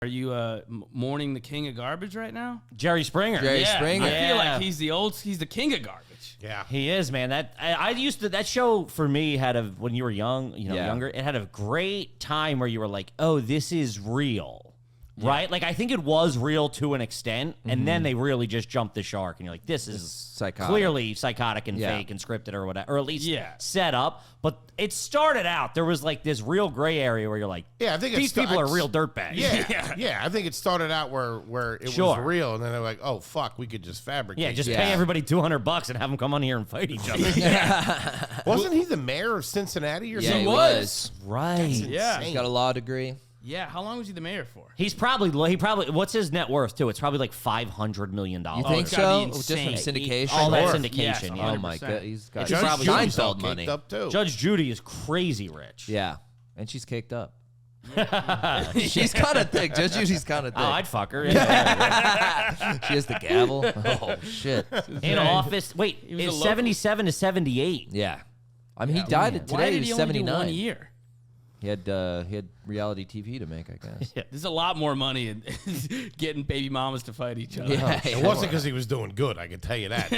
Are you mourning the king of garbage right now? Jerry Springer. Jerry Springer. I feel like he's the king of garbage. Yeah, he is, man. I used to, that show for me had when you were young, younger, it had a great time where you were like, oh, this is real. Right? Like, I think it was real to an extent, and then they really just jumped the shark, and you're like, this is psychotic. Clearly psychotic and fake and scripted or whatever, or at least set up. But it started out, there was like this real gray area where you're like, I think these people are real dirtbags. Yeah, I think it started out where it was real, and then they're like, oh, fuck, we could just fabricate. Yeah, just pay everybody $200 and have them come on here and fight each other. Wasn't he the mayor of Cincinnati or something? He was. Right. He's got a law degree. Yeah, how long was he the mayor for? He probably what's his net worth too? It's probably like $500 million. You think so? Just from syndication? All that syndication. Yes, yeah. Oh my god, he's got Judge Seinfeld money. Up too. Judge Judy is crazy rich. Yeah, and she's caked up. She's kind of thick. Judge Judy's kind of thick. Oh, I'd fuck her. Yeah. She has the gavel. Oh shit. In office. Wait, it's 77 to 78. Yeah, I mean he died today. Why did he was only 79. do 1 year? He had reality TV to make, I guess. There's a lot more money in getting baby mamas to fight each other. Yeah, it wasn't because he was doing good, I can tell you that.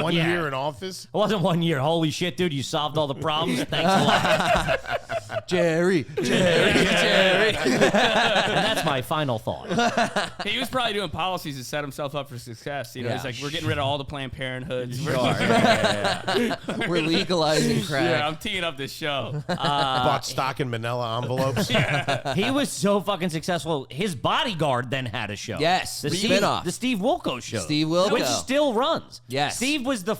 1 year in office? It wasn't 1 year. Holy shit, dude, you solved all the problems. Thanks a lot. Jerry. And that's my final thought. He was probably doing policies to set himself up for success. You know, he's like, we're getting rid of all the Planned Parenthoods. We're legalizing crack. Yeah, I'm teeing up this show. Bought stock in manila envelopes. He was so fucking successful. His Bodyguard then had a show. Yes, the spin-off. The Steve Wilkos show. Steve Wilkos. Which still runs. Yes. Steve was the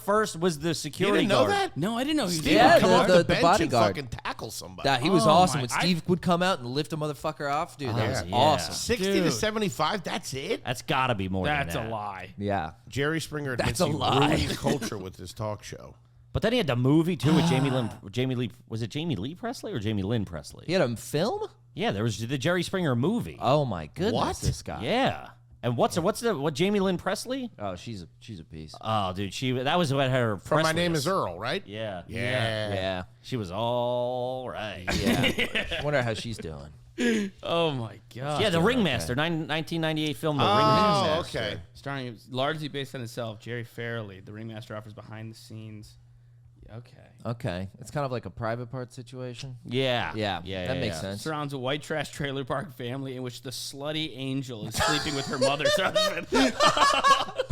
security You didn't know guard. that? No, I didn't know he was Steve Yeah, would come off the the bench bodyguard. and fucking tackle somebody. He was Oh, awesome. my- When Steve would come out and lift a motherfucker off, dude, that was yeah. awesome. 60 to 75, that's it? That's got to be more That's than that. a lie. Yeah. Jerry Springer admits That's a he lie. ruined culture with his talk show. But then he had the movie, too, with Jamie Lee. Was it Jamie Lee Presley or Jamie Lynn Presley? He had a film? Yeah, there was the Jerry Springer movie. Oh my goodness, What? this guy. Yeah. And what Jamie Lynn Presley? Oh, she's a piece. Oh, dude, that was what her From My Presley Name was. is Earl, right? Yeah. Yeah. She was all right. Yeah. Wonder how she's doing. Oh, my God. Yeah, The Ringmaster, 1998 film, The Oh, Ringmaster. okay. Starring, largely based on itself, Jerry Farrelly. The Ringmaster offers behind the scenes. Okay. Okay. It's kind of like a private part situation. Yeah. Yeah. That makes sense. Surrounds a white trash trailer park family in which the slutty angel is sleeping with her mother's husband.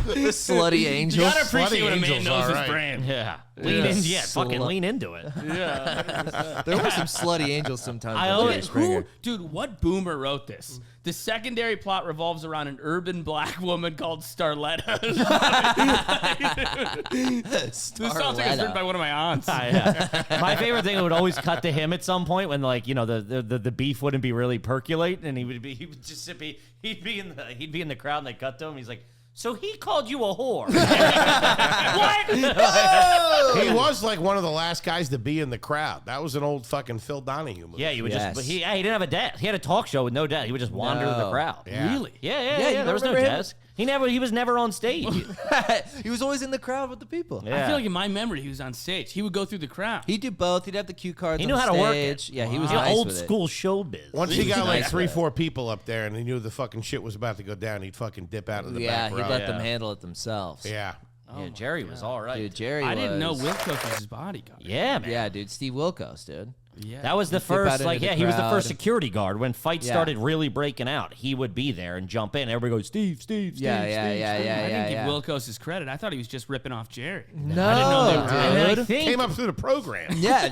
The slutty You angel. gotta appreciate Slutty when a man angels, knows all his right. brand. Yeah. Fucking lean into it. Yeah. There were some slutty angels sometimes. I with own Jerry it. Springer. Dude, what boomer wrote this? The secondary plot revolves around an urban black woman called Starletta. This sounds like it's written by one of my aunts. My favorite thing would always cut to him at some point when, like, the beef wouldn't be really percolating, and he'd be in the crowd, and they cut to him. He's like, so he called you a whore. What? He was like one of the last guys to be in the crowd. That was an old fucking Phil Donahue movie. Yeah, he would Yes. just. He didn't have a desk. He had a talk show with no desk. He would just wander the crowd. Yeah. Really? Yeah. you There was no remember him? desk. He was never on stage. He was always in the crowd with the people. Yeah. I feel like in my memory he was on stage. He would go through the crowd. He'd do both. He'd have the cue cards. He on knew how to work stage. it. Yeah, he was Yeah, nice old with it. school showbiz. Once He he was got like nice 3, with it. 4 people up there and he knew the fucking shit was about to go down, he'd fucking dip out of the Yeah, back he'd row. let them handle it themselves. Yeah. Yeah, Jerry was all right. Dude, Jerry I didn't know was- Wilkos was his bodyguard. Yeah, man. Yeah, dude, Steve Wilkos, dude. Yeah. That was the out first, into the he was the crowd. first security guard. When fights Yeah. started really breaking out, he would be there and jump in. Everybody goes, Steve. Yeah, I didn't yeah. give Wilkos his credit. I thought he was just ripping off Jerry. No, I didn't know they were And I dude. think, Came up through the program. Yeah,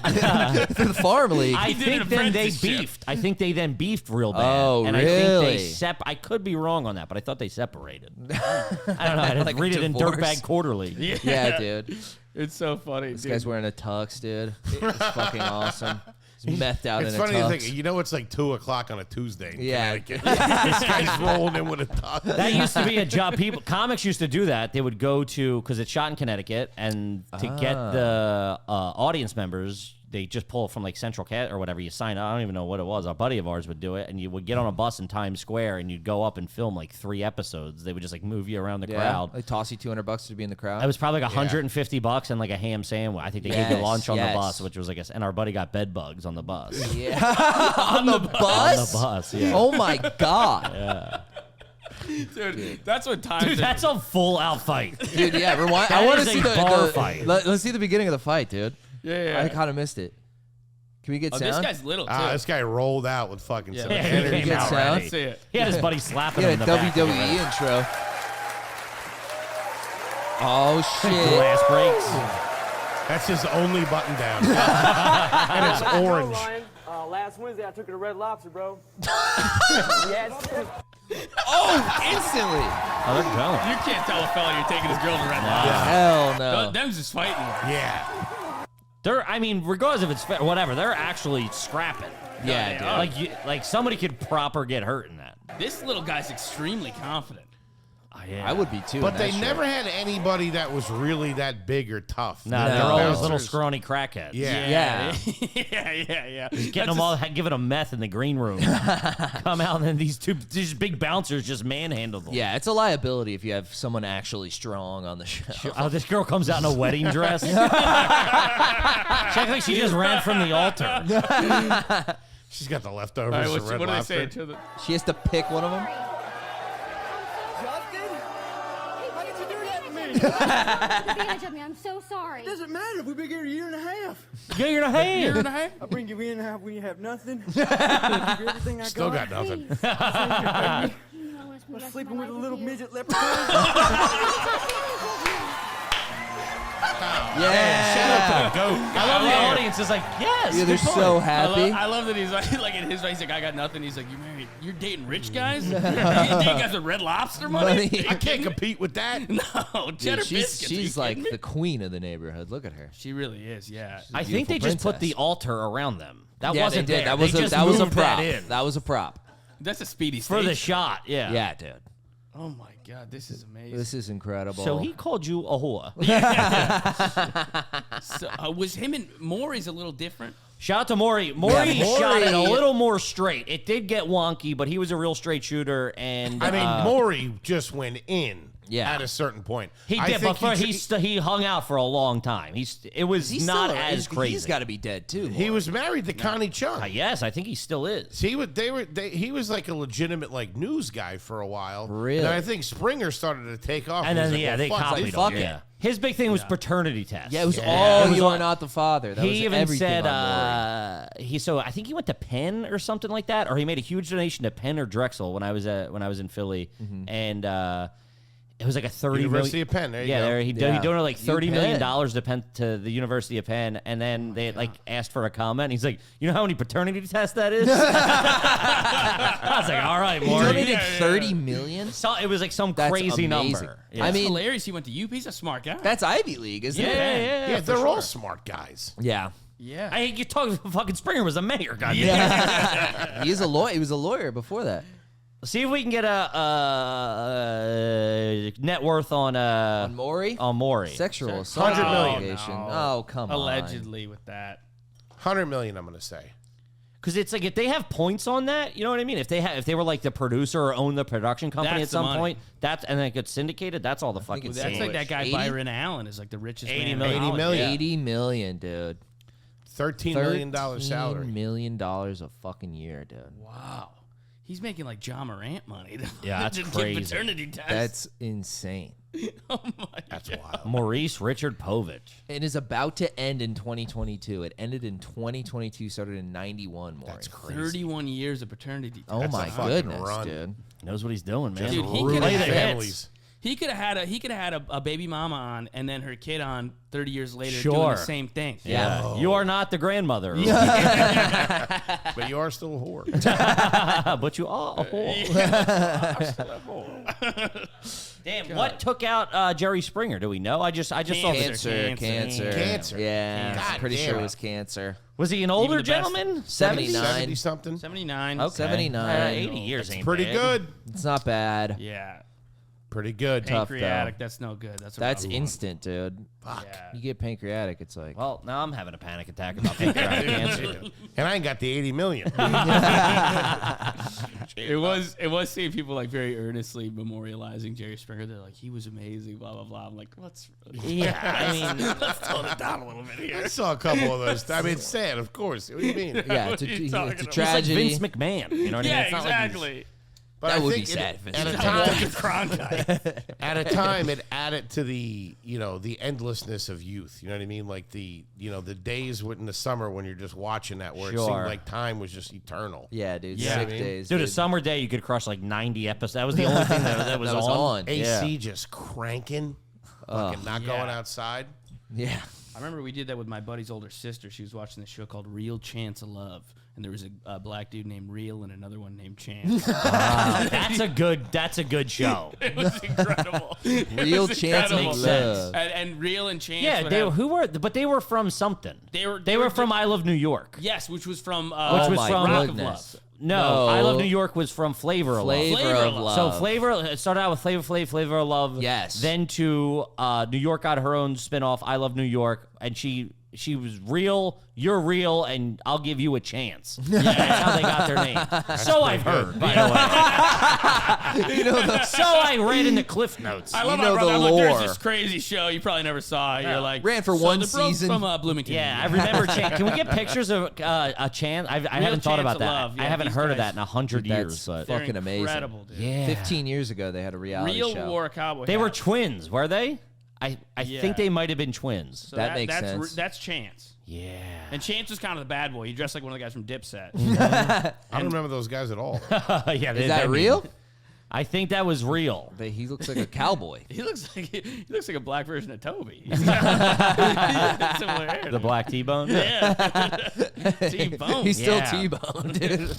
through the farm league. I did an think then they apprenticeship. beefed. I think they then beefed real bad. Oh, and I think really? they I could be wrong on that, but I thought they separated. I don't know. I didn't Like a read it in divorce. Dirtbag Quarterly. Yeah, dude. It's so funny. This guy's wearing a tux, dude. It's fucking awesome. He's methed out It's in a funny to tux. think, it's like 2 o'clock on a Tuesday in Yeah. Connecticut. This guy's rolling in with a tux. That used to be a job. Comics used to do that. They would go to, because it's shot in Connecticut, and to get the audience members, they just pull from like Central Cat or whatever. You sign up. I don't even know what it was. A buddy of ours would do it, and you would get on a bus in Times Square, and you'd go up and film like 3 episodes. They would just like move you around the crowd. They toss you $200 to be in the crowd. It was probably like $150 and like a ham sandwich. I think they gave you lunch on the bus, which was like and our buddy got bed bugs on the bus. Yeah, on the bus. On the bus. Yeah. Oh my god. Yeah. Dude, that's what time. Dude, that's a full out fight. Dude, yeah, rewind. That I want to is see a the bar fight. Let's see the beginning of the fight, dude. Yeah. I kind of missed it. Can we get Oh, sound? this guy's little too. This guy rolled out with fucking some Yeah, he energy. came Get out sound? ready. See it. He had his buddy slapping Get him a in the back. WWE intro. Oh shit! Glass breaks. That's his only button down. And it's orange. Last Wednesday, I took her to Red Lobster, bro. Oh, instantly! Oh, they're going. You can't tell a fella you're taking his girl to Red Lobster. Hell no! Them's just fighting. Yeah. They're, I mean, regardless if it's whatever, they're actually scrapping. Yeah, dude. Like somebody could proper get hurt in that. This little guy's extremely confident. Yeah. I would be too. But in they that never shit. had anybody that was really that big or tough. No, No. they're always Bouncers. little scrawny crackheads. Yeah. Yeah. Getting them all, giving them meth in the green room. Come out and then these big bouncers just manhandle them. Yeah, it's a liability if you have someone actually strong on the show. Oh, this girl comes out in a wedding dress. She acts like she just ran from the altar. She's got the All leftovers right, from Red what do they Lobster. say to the? She has to pick one of them. Justin? Why did you do that to me? advantage of me. I'm so sorry. Doesn't matter. We've been here a year and a half. Yeah, you're in a hand. I bring you in when you have nothing. I give you everything I Still got nothing. Please. I'm I'm sleeping with a little midget leprechaun. Yeah. I love the audience is like, yes. Yeah, they're good so point. happy. I love that he's like in his face. He's like, I got nothing. He's like, you married? You're dating rich guys? You're dating guys with Red Lobster money? I can't compete with that. No, cheddar Dude, biscuits. Are you she's like kidding me? the queen of the neighborhood. Look at her. She really is. Yeah. I think they just put princess. the altar around them. That Yeah, wasn't they did. there. That was They a, just that was a moved prop. that in. That was a prop. That's a speedy For the stage. shot, yeah. Yeah, dude. Oh my God, this is amazing. This is incredible. So he called you a whore. So, was him and Maury's a little different? Shout out to Maury. Maury Yeah, shot it a Maury- little more straight. It did get wonky, but he was a real straight shooter. And I mean, Maury just went in Yeah. at a certain point. he I did, think but he he hung out for a long time. It was He's not still- as crazy. He's got to be dead too. He Maury. was married to Connie Chung. Yes, I think he still is. He was like a legitimate like news guy for a while. Really? And I think Springer started to take off. And He's then like, yeah, well, they fuck copied this. him. fuck it. Yeah. His big thing was paternity tests. Yeah, it was It all was you all- are not the father. That was He even everything said on Maury. so I think he went to Penn or something like that, or he made a huge donation to Penn or Drexel when I was in Philly, and it was like a University of Penn. There you go. He Yeah. donated like You $30 million Penn. to Penn, to the University of Penn, and then they like asked for a comment. He's like, "You know how many paternity tests that is?" I was like, "All right, He Maury." donated $30 million. So it was like some That's crazy amazing. number. Yeah. I It's mean, hilarious. He went to UP. He's a smart guy. that's Ivy League, isn't yeah, it? yeah, Yeah, for they're all sure. smart guys. Yeah. yeah. You talk fucking Springer was a mayor, goddamn. Yeah. He's a lawyer. He was a lawyer before that. See if we can get a net worth on On Maury? on Maury. Sexual assault 100 million. allegation. no. Oh, come on. Allegedly with that. 100 million, I'm going to say. Because it's like if they have points on that, you know what I mean. If they were like the producer or own the production company That's at the some money. point, and then it gets syndicated. That's all the fucking. it's That's same. like that guy 80? Byron Allen is like the richest 80 man in million. Hollywood. 80 million. Yeah. $80 million, dude. $13 million salary. $13 million a fucking year, dude. Wow. He's making like John Morant money. Yeah, that's to give crazy. paternity tests. That's insane. oh my That's God. wild. Maurice Richard Povich. It is about to end in 2022. It ended in 2022, started in 91, Maury. That's crazy. 31 years of paternity tests. Oh That's my a fucking goodness, run. dude. Knows what he's doing, man. Dude, he Ruin could've Play the had- families. He could have had a baby mama on and then her kid on 30 years later doing Sure. the same thing. Yeah, you are not the grandmother, But you are still a whore. but you are a whore. Damn, what took out Jerry Springer? Do we know? I just saw Cancer. Cancer. Yeah, God I'm pretty damn sure it. it was cancer. Was he an older the best. gentleman? 79. 70 something. 79. Okay. 79. 80 years ain't Pretty bad. good. It's not bad. Yeah. Pretty good. Tough, Pancreatic, though. that's no good. That's That's rough one. instant, dude. Fuck. Yeah. You get pancreatic, it's like. Well, now I'm having a panic attack about pancreatic cancer. And I ain't got the 80 million. It was seeing people like very earnestly memorializing Jerry Springer. They're like, he was amazing, blah blah blah. I'm like, let's Yeah, I mean, let's tone it down a little bit here. I saw a couple of those. I mean, it's sad, of course. What do you mean? Yeah, it's What are you a talking it's a about? it's like tragedy. Vince McMahon. You know what I mean? Yeah, It's not like he's- exactly. But That I would think be sad if At a it's time, Cronkite. at a time, it added to the the endlessness of youth. You know what I mean? Like the days in the summer when you're just watching that, where it Sure. seemed like time was just eternal. Yeah, dude. Yeah. Sick I mean, days. Dude, a summer day you could crush like 90 episodes. That was the only thing that was, That was on. AC just cranking, fucking not going outside. Yeah. I remember we did that with my buddy's older sister. She was watching this show called Real Chance of Love, and there was a black dude named Real and another one named Chance. That's a good show. It was incredible. Real Chance incredible. makes sense. And Real and Chance. Yeah, would they have- but they were from something. They were from I Love New York. Yes, which was from Which Oh was my from Rock of goodness. Love. No, No. I Love New York was from Flavor of Love. Flavor of Love. So it started out with Flavor of Love. Yes. Then to New York got her own spinoff, I Love New York, and she was real. You're real, and I'll give you a chance. Yeah, that's how they got their name. So I've heard, by the way. So I read in the Cliff Notes. I love You know my brother. the I'm like, there's lore. this crazy show you probably never saw. You're like, Ran for so one the bro season. from Bloomington. Yeah, I remember Chance. Can we get pictures of a Chance? I haven't thought Chance about of that. Love. Yeah, I haven't these heard of guys- that in 100 Dude, years. that's But fucking amazing. Incredible, dude. yeah, 15 years ago, they had a reality Real show. wore a cowboy they were hat. twins, were they? I Yeah. think they might have been twins. So That makes that's, sense. That's Chance. Yeah. And Chance was kind of the bad boy. He dressed like one of the guys from Dipset. I don't remember those guys at all. Yeah, Is that real? I think that was real. He looks like a cowboy. he looks like a black version of Toby. He's got similar hair. The Black T-Bone. Yeah. T-Bone. He's still Yeah. T-Bone, dude.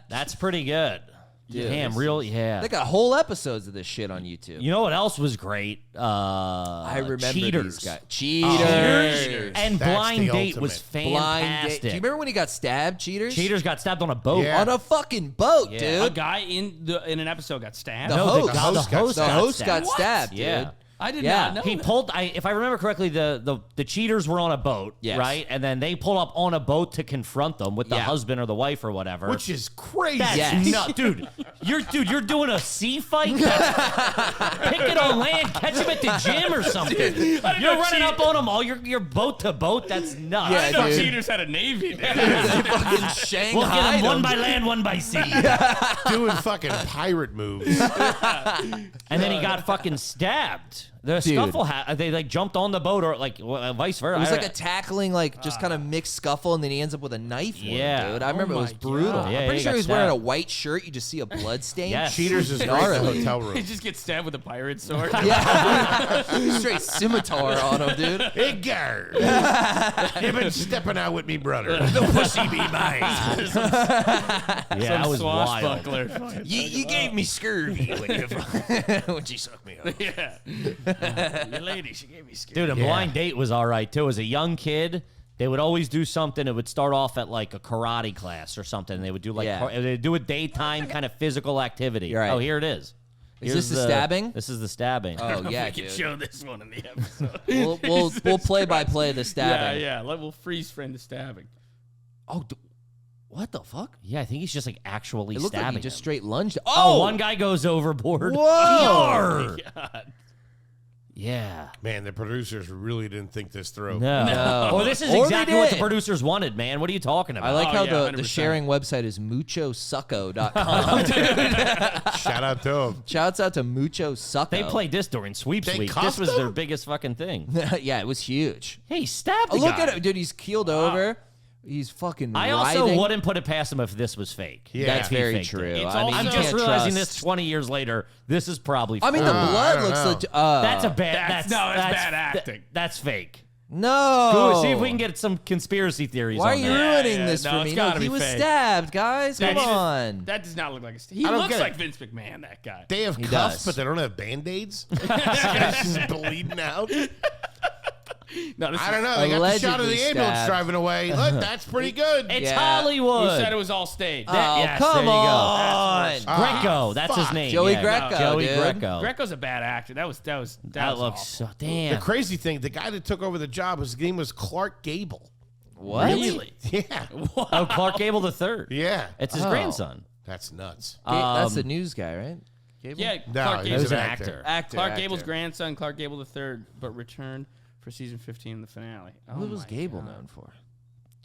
That's pretty good. Dude, Damn, real. Yeah. They got whole episodes of this shit on YouTube. You know what else was great? I remember Cheaters. these guys. Cheaters. And That's Blind the Date was ultimate. Blind fantastic. Date. Do you remember when he got stabbed, Cheaters? Cheaters got stabbed on a boat. Yeah. On a fucking boat, Yeah. A dude. guy in an episode got stabbed. The No, host. the host The got host stabbed. got What? stabbed, Yeah. dude. I did Yeah. not know He that. pulled. If I remember correctly, the cheaters were on a boat, Yes. right? And then they pull up on a boat to confront them with the Yeah. husband or the wife or whatever. Which is crazy. That's Yes. nuts, dude. You're doing a sea fight. Pick it on land, catch him at the gym or something. You're running up on them all. You're boat to boat. That's nuts. Yeah, I didn't know dude. Cheaters had a navy. Dude. Fucking Shanghai. We'll get them one by land, one by sea. Doing fucking pirate moves. And then he got fucking stabbed. The Dude. scuffle they like jumped on the boat or like vice versa. It was like a tackling, like just kind of mixed scuffle, and then he ends up with a knife. with him, Yeah. dude. I remember it was my brutal. God. I'm Yeah, pretty he sure got he was wearing a stabbed. white shirt. You just see a blood stain. Yes. Cheaters is great in the Gnarly. hotel He room. just gets stabbed with a pirate sword. Yeah, straight scimitar on him, dude. Hey, Gar. You been stepping out with me, brother. The pussy be mine. yeah, that was wild. swashbuckler. You gave me scurvy when you sucked me up. Yeah. Your lady, she gave me scared. Dude, a Blind Date was all right too. As a young kid, they would always do something. It would start off at like a karate class or something. They would do like Yeah. they'd do a daytime kind of physical activity. You're right. Oh, here it is. Is Here's this the stabbing? This is the stabbing. Oh yeah, we can dude. show this one in the episode. We'll play by play the stabbing. Yeah. We'll freeze frame the stabbing. Oh, what the fuck? Yeah, I think he's just like actually It looked like stabbing. he just him. straight lunged. Oh, one guy goes overboard. Whoa! Yar! God. Yeah. Man, the producers really didn't think this through. No. No. Well, this is Or they exactly what the did. producers wanted, man. What are you talking about? I like Oh, how yeah, the 100%. sharing website is muchosucco.com. Shout out to him. Shouts out to Mucho Succo. They played this during Sweeps They Week. This cuffed was their him? biggest fucking thing. Yeah, it was huge. Hey, stabbed Oh, the look guy. at it, dude. He's keeled over. He's fucking. I also writhing. wouldn't put it past him if this was fake. Yeah. That's If he very faked true. it. It's I mean, also- I'm you just can't realizing trust- this 20 years later. This is probably fake. I mean, the I blood don't looks know. legit. that's a bad. That's bad acting. That's fake. No. Go see if we can get some conspiracy theories. Why are on you that. ruining Yeah, this no, for it's me? gotta He be was fake. stabbed, guys. Come on. That does not look like a He I don't looks get it. like Vince McMahon, that guy. They have He cuffs, does. but they don't have Band-Aids. This guy's just bleeding out. No, this I don't know. They got the shot of the Allegedly ambulance stabbed. driving away. Look, that's pretty good. It's Yeah. Hollywood. Who said it was all staged? Oh, Yes, come there you go. on. Greco, that's his fuck. name. Joey yeah. Greco, Joey dude. Greco. Greco's a bad actor. That was That was looks awful. so damn. The crazy thing, the guy that took over the job, his name was Clark Gable. What? Really? Yeah. Oh, Clark Gable III. Yeah. It's his Oh. grandson. That's nuts. That's the news guy, right? Gable? Yeah, No, Clark he Gable's was an an actor. Actor. Clark actor. Gable's grandson, Clark Gable III, but returned for season 15 in the finale. Oh What was my Gable God. known for?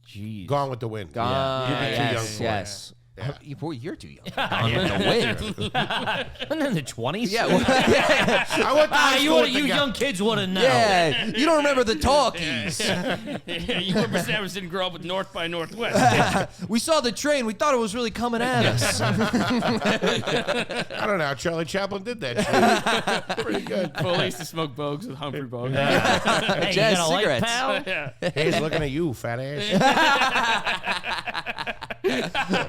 Jeez. Gone with the Wind. Gone. You're too young Yes, for yes. Yeah. Boy, you're too young. Gone with the Wind. And in the 20s? Yeah, well, yeah. I went to high school with the you guy. young kids would have known. Yeah, you don't remember the talkies. Yeah, you remember Samus didn't grow up with North by Northwest. We saw the train. We thought it was really coming at us. I don't know how Charlie Chaplin did that shit. Pretty good. Foley used to smoke bogues with Humphrey Bogart. Hey, Jazz you got a light, cigarettes. pal? Yeah. He's looking at you, fat ass.